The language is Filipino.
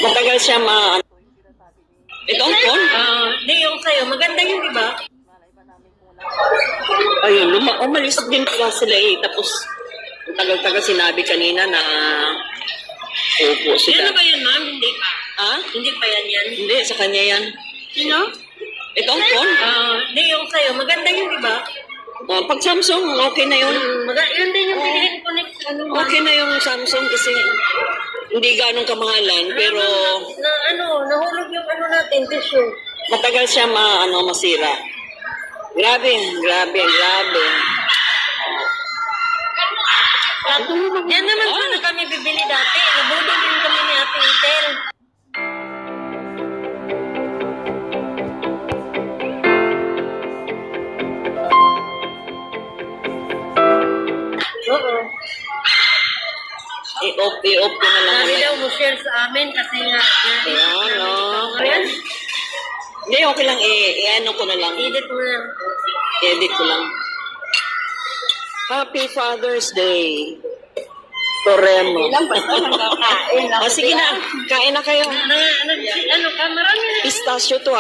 Matagal siya Ito ang phone? Hindi yung sa'yo. Maganda yun, di ba? Ayun, umalis din pala sila eh. Tapos, ang tagal-tagal sinabi kanina na opo Yan sila. na ba yan, ma'am? Hindi pa. Ha? Hindi pa yan. Hindi, sa kanya yan. Sino? Ito ang phone? Hindi yung sa'yo. Maganda yun, di ba? Pag Samsung, okay na yun. Yun din yung pinili ko next. Okay na yung Samsung kasi hindi ganong kamahalan. Pero Nahulog yung natin, tissue. matagal siya masira. Grabe. Yan naman sana kami bibili dati. Nabudol din kami ni Ate Itel. Oo. I-off ko na lang. Sabi daw mo share sa amin kasi nga. Ayan, no. Ayan. Hindi, okay lang. I-ano ko na lang. Edit mo na. Edit ko lang. Happy Father's Day. Toremo. Ilang pa ito? Nagkakain lang. Sige na. Kain na kayo. Ano ka? Marami na. Pistachio to